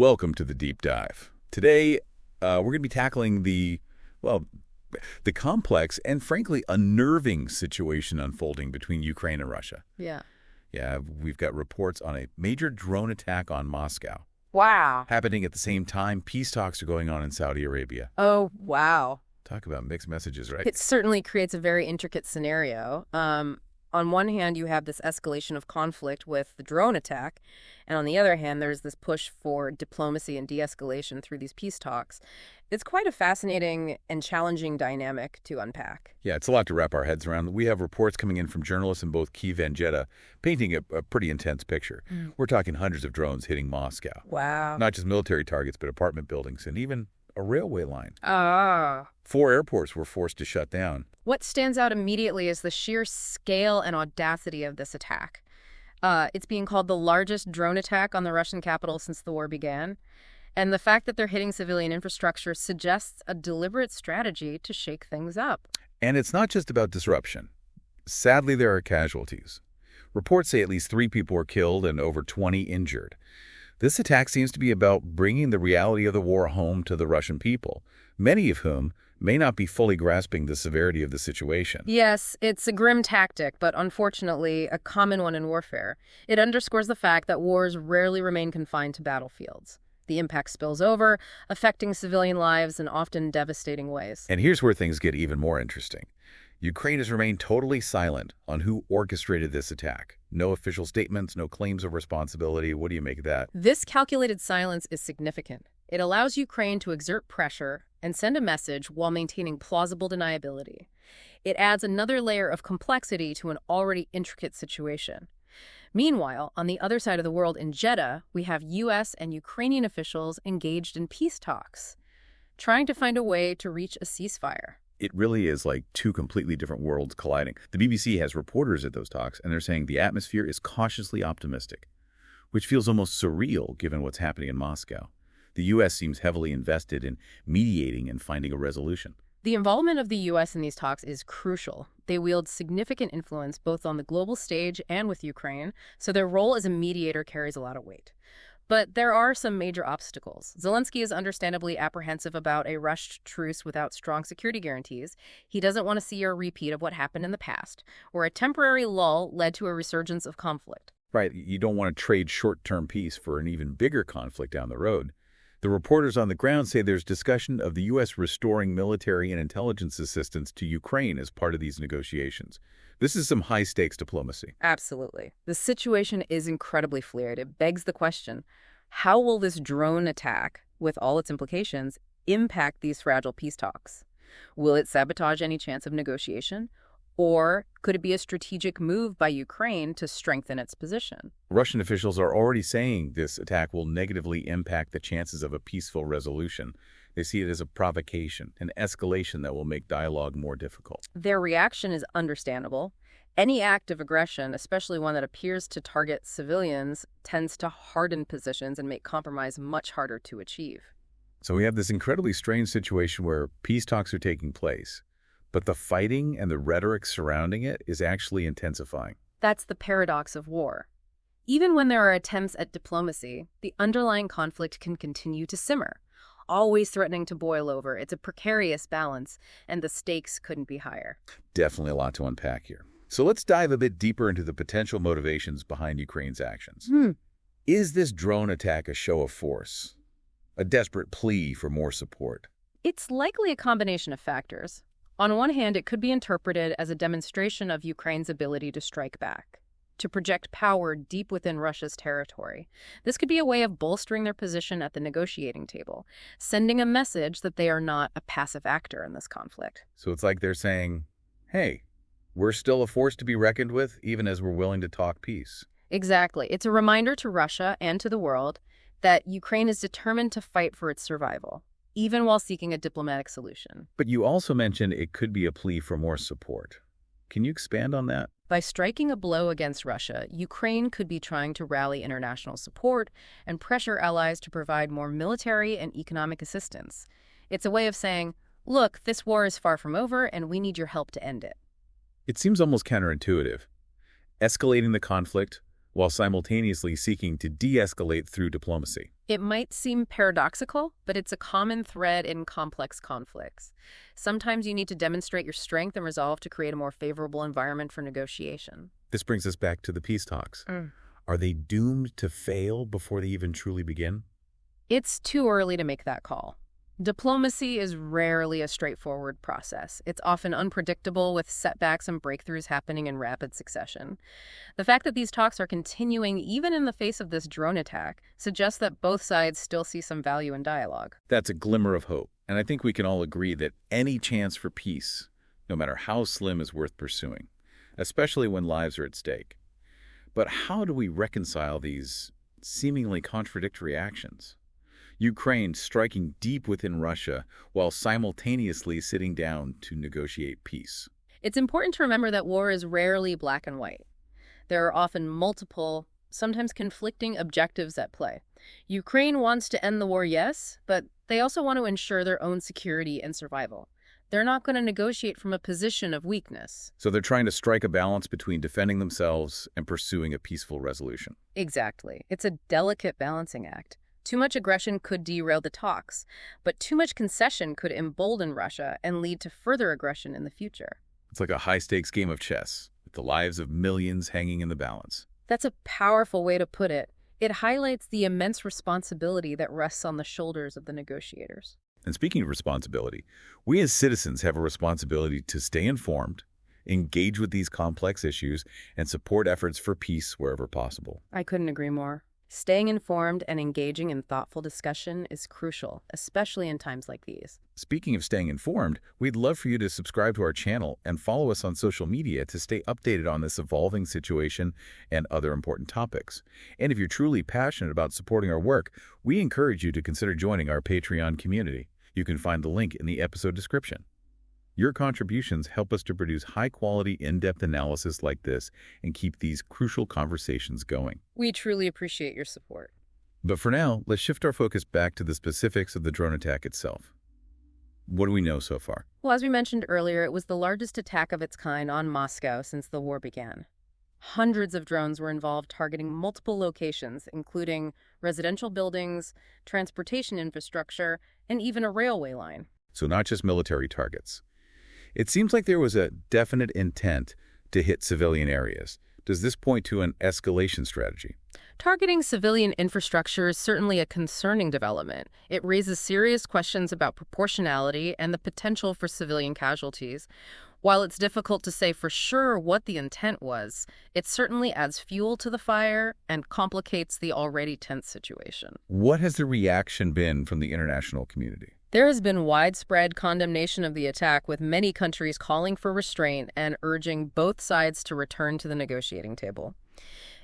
Welcome to the Deep Dive. Today, we're going to be tackling the complex and frankly unnerving situation unfolding between Ukraine and Russia. Yeah. Yeah, we've got reports on a major drone attack on Moscow. Wow. Happening at the same time, peace talks are going on in Saudi Arabia. Oh, wow. Talk about mixed messages, right? It certainly creates a very intricate scenario. On one hand, you have this escalation of conflict with the drone attack, and on the other hand, there's this push for diplomacy and de-escalation through these peace talks. It's quite a fascinating and challenging dynamic to unpack. Yeah, it's a lot to wrap our heads around. We have reports coming in from journalists in both Kyiv and Jeddah painting a pretty intense picture. We're talking hundreds of drones hitting Moscow. Wow. Not just military targets, but apartment buildings and even a railway line. Ah. 4 airports were forced to shut down. What stands out immediately is the sheer scale and audacity of this attack. It's being called the largest drone attack on the Russian capital since the war began. And the fact that they're hitting civilian infrastructure suggests a deliberate strategy to shake things up. And it's not just about disruption. Sadly, there are casualties. Reports say at least 3 people were killed and over 20 injured. This attack seems to be about bringing the reality of the war home to the Russian people, many of whom may not be fully grasping the severity of the situation. Yes, it's a grim tactic, but unfortunately a common one in warfare. It underscores the fact that wars rarely remain confined to battlefields. The impact spills over, affecting civilian lives in often devastating ways. And here's where things get even more interesting. Ukraine has remained totally silent on who orchestrated this attack. No official statements, no claims of responsibility. What do you make of that? This calculated silence is significant. It allows Ukraine to exert pressure and send a message while maintaining plausible deniability. It adds another layer of complexity to an already intricate situation. Meanwhile, on the other side of the world in Jeddah, we have US and Ukrainian officials engaged in peace talks, trying to find a way to reach a ceasefire. It really is like 2 completely different worlds colliding. The BBC has reporters at those talks, and they're saying the atmosphere is cautiously optimistic, which feels almost surreal given what's happening in Moscow. The U.S. seems heavily invested in mediating and finding a resolution. The involvement of the U.S. in these talks is crucial. They wield significant influence both on the global stage and with Ukraine, so their role as a mediator carries a lot of weight. But there are some major obstacles. Zelensky is understandably apprehensive about a rushed truce without strong security guarantees. He doesn't want to see a repeat of what happened in the past, where a temporary lull led to a resurgence of conflict. Right, you don't want to trade short-term peace for an even bigger conflict down the road. The reporters on the ground say there's discussion of the U.S. restoring military and intelligence assistance to Ukraine as part of these negotiations. This is some high-stakes diplomacy. Absolutely. The situation is incredibly fluid. It begs the question, how will this drone attack, with all its implications, impact these fragile peace talks? Will it sabotage any chance of negotiation? Or could it be a strategic move by Ukraine to strengthen its position? Russian officials are already saying this attack will negatively impact the chances of a peaceful resolution. They see it as a provocation, an escalation that will make dialogue more difficult. Their reaction is understandable. Any act of aggression, especially one that appears to target civilians, tends to harden positions and make compromise much harder to achieve. So we have this incredibly strange situation where peace talks are taking place, but the fighting and the rhetoric surrounding it is actually intensifying. That's the paradox of war. Even when there are attempts at diplomacy, the underlying conflict can continue to simmer, always threatening to boil over. It's a precarious balance, and the stakes couldn't be higher. Definitely a lot to unpack here. So let's dive a bit deeper into the potential motivations behind Ukraine's actions. Is this drone attack a show of force? A desperate plea for more support? It's likely a combination of factors. On one hand, it could be interpreted as a demonstration of Ukraine's ability to strike back, to project power deep within Russia's territory. This could be a way of bolstering their position at the negotiating table, sending a message that they are not a passive actor in this conflict. So it's like they're saying, hey, we're still a force to be reckoned with, even as we're willing to talk peace. Exactly. It's a reminder to Russia and to the world that Ukraine is determined to fight for its survival, even while seeking a diplomatic solution. But you also mentioned it could be a plea for more support. Can you expand on that? By striking a blow against Russia, Ukraine could be trying to rally international support and pressure allies to provide more military and economic assistance. It's a way of saying, look, this war is far from over and we need your help to end it. It seems almost counterintuitive. Escalating the conflict while simultaneously seeking to de-escalate through diplomacy. It might seem paradoxical, but it's a common thread in complex conflicts. Sometimes you need to demonstrate your strength and resolve to create a more favorable environment for negotiation. This brings us back to the peace talks. Are they doomed to fail before they even truly begin? It's too early to make that call. Diplomacy is rarely a straightforward process. It's often unpredictable, with setbacks and breakthroughs happening in rapid succession. The fact that these talks are continuing even in the face of this drone attack suggests that both sides still see some value in dialogue. That's a glimmer of hope, and I think we can all agree that any chance for peace, no matter how slim, is worth pursuing, especially when lives are at stake. But how do we reconcile these seemingly contradictory actions? Ukraine striking deep within Russia while simultaneously sitting down to negotiate peace. It's important to remember that war is rarely black and white. There are often multiple, sometimes conflicting objectives at play. Ukraine wants to end the war, yes, but they also want to ensure their own security and survival. They're not going to negotiate from a position of weakness. So they're trying to strike a balance between defending themselves and pursuing a peaceful resolution. Exactly. It's a delicate balancing act. Too much aggression could derail the talks, but too much concession could embolden Russia and lead to further aggression in the future. It's like a high-stakes game of chess, with the lives of millions hanging in the balance. That's a powerful way to put it. It highlights the immense responsibility that rests on the shoulders of the negotiators. And speaking of responsibility, we as citizens have a responsibility to stay informed, engage with these complex issues, and support efforts for peace wherever possible. I couldn't agree more. Staying informed and engaging in thoughtful discussion is crucial, especially in times like these. Speaking of staying informed, we'd love for you to subscribe to our channel and follow us on social media to stay updated on this evolving situation and other important topics. And if you're truly passionate about supporting our work, we encourage you to consider joining our Patreon community. You can find the link in the episode description. Your contributions help us to produce high-quality, in-depth analysis like this and keep these crucial conversations going. We truly appreciate your support. But for now, let's shift our focus back to the specifics of the drone attack itself. What do we know so far? Well, as we mentioned earlier, it was the largest attack of its kind on Moscow since the war began. Hundreds of drones were involved, targeting multiple locations, including residential buildings, transportation infrastructure, and even a railway line. So not just military targets. It seems like there was a definite intent to hit civilian areas. Does this point to an escalation strategy? Targeting civilian infrastructure is certainly a concerning development. It raises serious questions about proportionality and the potential for civilian casualties. While it's difficult to say for sure what the intent was, it certainly adds fuel to the fire and complicates the already tense situation. What has the reaction been from the international community? There has been widespread condemnation of the attack, with many countries calling for restraint and urging both sides to return to the negotiating table.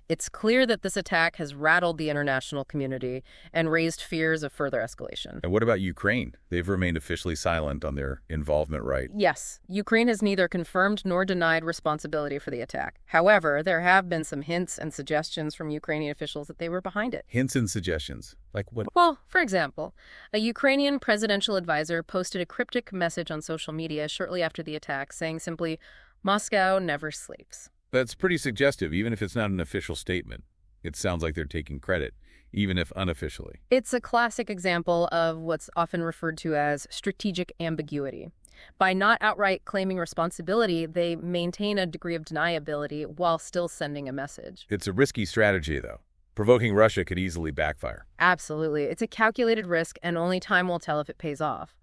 It's clear that this attack has rattled the international community and raised fears of further escalation. And what about Ukraine? They've remained officially silent on their involvement, right? Yes, Ukraine has neither confirmed nor denied responsibility for the attack. However, there have been some hints and suggestions from Ukrainian officials that they were behind it. Hints and suggestions? Like what? Well, for example, a Ukrainian presidential advisor posted a cryptic message on social media shortly after the attack saying simply, "Moscow never sleeps." That's pretty suggestive, even if it's not an official statement. It sounds like they're taking credit, even if unofficially. It's a classic example of what's often referred to as strategic ambiguity. By not outright claiming responsibility, they maintain a degree of deniability while still sending a message. It's a risky strategy, though. Provoking Russia could easily backfire. Absolutely. It's a calculated risk, and only time will tell if it pays off.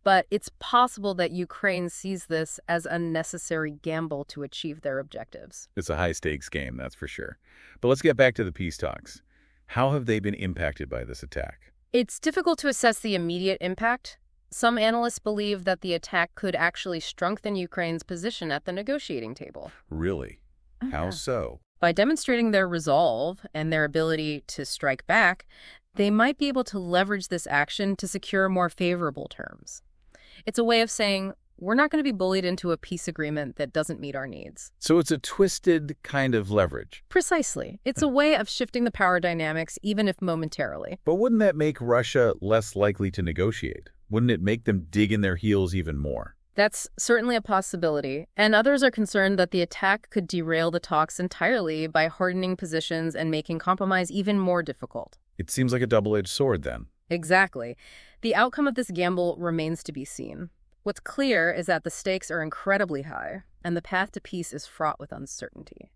But it's possible that Ukraine sees this as a necessary gamble to achieve their objectives. It's a high-stakes game, that's for sure. But let's get back to the peace talks. How have they been impacted by this attack? It's difficult to assess the immediate impact. Some analysts believe that the attack could actually strengthen Ukraine's position at the negotiating table. Really? How so? By demonstrating their resolve and their ability to strike back, they might be able to leverage this action to secure more favorable terms. It's a way of saying, we're not going to be bullied into a peace agreement that doesn't meet our needs. So it's a twisted kind of leverage. Precisely. It's a way of shifting the power dynamics, even if momentarily. But wouldn't that make Russia less likely to negotiate? Wouldn't it make them dig in their heels even more? That's certainly a possibility, and others are concerned that the attack could derail the talks entirely by hardening positions and making compromise even more difficult. It seems like a double-edged sword then. Exactly. The outcome of this gamble remains to be seen. What's clear is that the stakes are incredibly high, and the path to peace is fraught with uncertainty.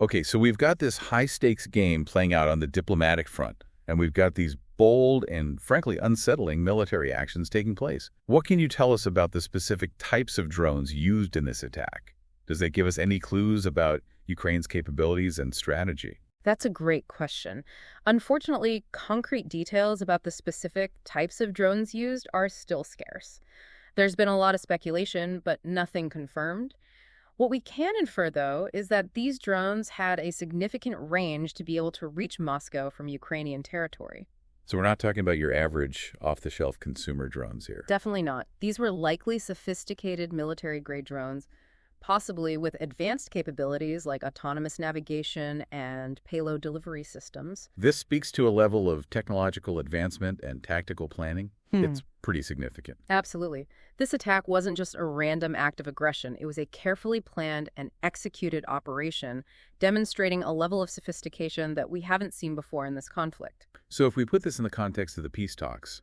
Okay, so we've got this high-stakes game playing out on the diplomatic front, and we've got these bold and, frankly, unsettling military actions taking place. What can you tell us about the specific types of drones used in this attack? Does that give us any clues about Ukraine's capabilities and strategy? That's a great question. Unfortunately, concrete details about the specific types of drones used are still scarce. There's been a lot of speculation, but nothing confirmed. What we can infer, though, is that these drones had a significant range to be able to reach Moscow from Ukrainian territory. So we're not talking about your average off-the-shelf consumer drones here. Definitely not. These were likely sophisticated military-grade drones, possibly with advanced capabilities like autonomous navigation and payload delivery systems. This speaks to a level of technological advancement and tactical planning. It's pretty significant. Absolutely. This attack wasn't just a random act of aggression. It was a carefully planned and executed operation, demonstrating a level of sophistication that we haven't seen before in this conflict. So if we put this in the context of the peace talks,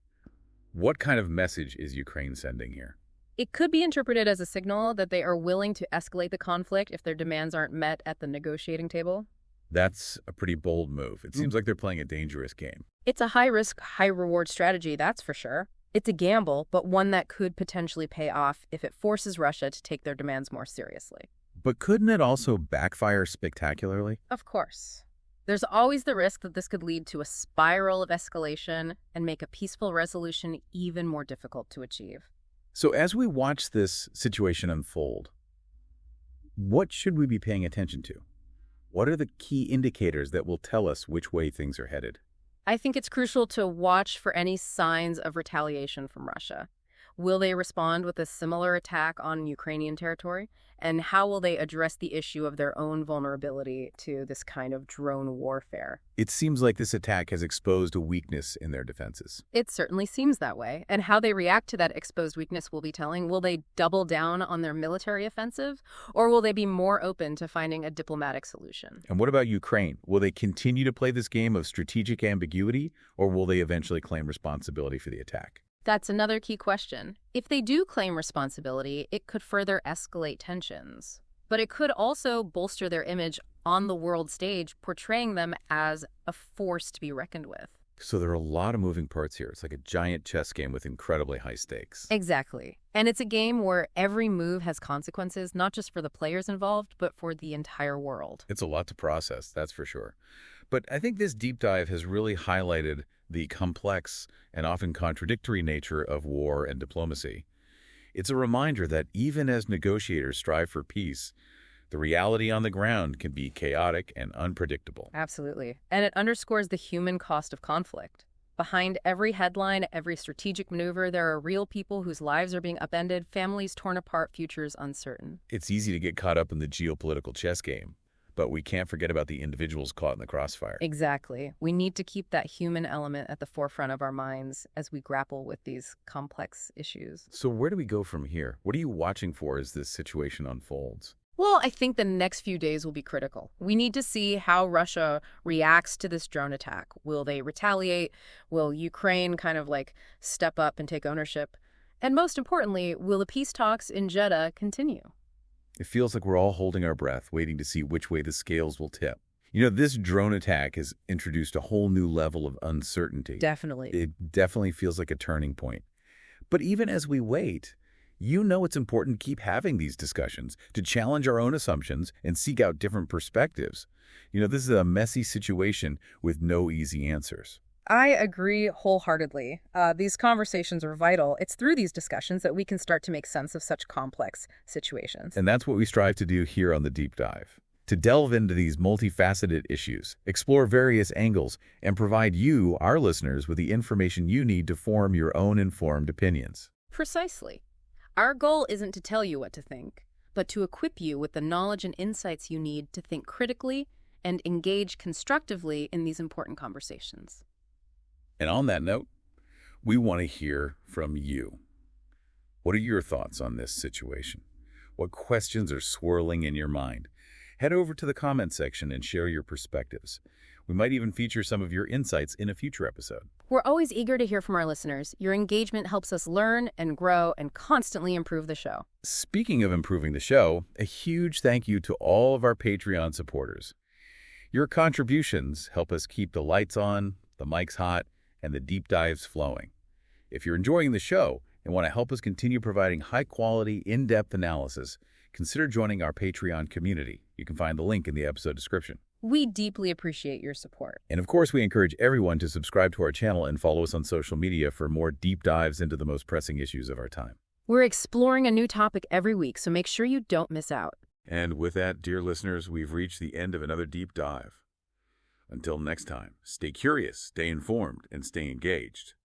what kind of message is Ukraine sending here? It could be interpreted as a signal that they are willing to escalate the conflict if their demands aren't met at the negotiating table. That's a pretty bold move. It seems like they're playing a dangerous game. It's a high-risk, high-reward strategy, that's for sure. It's a gamble, but one that could potentially pay off if it forces Russia to take their demands more seriously. But couldn't it also backfire spectacularly? Of course. There's always the risk that this could lead to a spiral of escalation and make a peaceful resolution even more difficult to achieve. So as we watch this situation unfold, what should we be paying attention to? What are the key indicators that will tell us which way things are headed? I think it's crucial to watch for any signs of retaliation from Russia. Will they respond with a similar attack on Ukrainian territory? And how will they address the issue of their own vulnerability to this kind of drone warfare? It seems like this attack has exposed a weakness in their defenses. It certainly seems that way. And how they react to that exposed weakness will be telling. Will they double down on their military offensive? Or will they be more open to finding a diplomatic solution? And what about Ukraine? Will they continue to play this game of strategic ambiguity, or will they eventually claim responsibility for the attack? That's another key question. If they do claim responsibility, it could further escalate tensions. But it could also bolster their image on the world stage, portraying them as a force to be reckoned with. So there are a lot of moving parts here. It's like a giant chess game with incredibly high stakes. Exactly. And it's a game where every move has consequences, not just for the players involved, but for the entire world. It's a lot to process, that's for sure. But I think this deep dive has really highlighted the complex and often contradictory nature of war and diplomacy. It's a reminder that even as negotiators strive for peace, the reality on the ground can be chaotic and unpredictable. Absolutely. And it underscores the human cost of conflict. Behind every headline, every strategic maneuver, there are real people whose lives are being upended, families torn apart, futures uncertain. It's easy to get caught up in the geopolitical chess game, but we can't forget about the individuals caught in the crossfire. Exactly. We need to keep that human element at the forefront of our minds as we grapple with these complex issues. So where do we go from here? What are you watching for as this situation unfolds? Well, I think the next few days will be critical. We need to see how Russia reacts to this drone attack. Will they retaliate? Will Ukraine kind of step up and take ownership? And most importantly, will the peace talks in Jeddah continue? It feels like we're all holding our breath, waiting to see which way the scales will tip. You know, this drone attack has introduced a whole new level of uncertainty. Definitely. It definitely feels like a turning point. But even as we wait, you know it's important to keep having these discussions, to challenge our own assumptions and seek out different perspectives. You know, this is a messy situation with no easy answers. I agree wholeheartedly. These conversations are vital. It's through these discussions that we can start to make sense of such complex situations. And that's what we strive to do here on The Deep Dive. To delve into these multifaceted issues, explore various angles, and provide you, our listeners, with the information you need to form your own informed opinions. Precisely. Our goal isn't to tell you what to think, but to equip you with the knowledge and insights you need to think critically and engage constructively in these important conversations. And on that note, we want to hear from you. What are your thoughts on this situation? What questions are swirling in your mind? Head over to the comment section and share your perspectives. We might even feature some of your insights in a future episode. We're always eager to hear from our listeners. Your engagement helps us learn and grow and constantly improve the show. Speaking of improving the show, a huge thank you to all of our Patreon supporters. Your contributions help us keep the lights on, the mics hot, and the deep dives flowing. If you're enjoying the show and want to help us continue providing high-quality, in-depth analysis, consider joining our Patreon community. You can find the link in the episode description. We deeply appreciate your support. And of course, we encourage everyone to subscribe to our channel and follow us on social media for more deep dives into the most pressing issues of our time. We're exploring a new topic every week, so make sure you don't miss out. And with that, dear listeners, we've reached the end of another deep dive. Until next time, stay curious, stay informed, and stay engaged.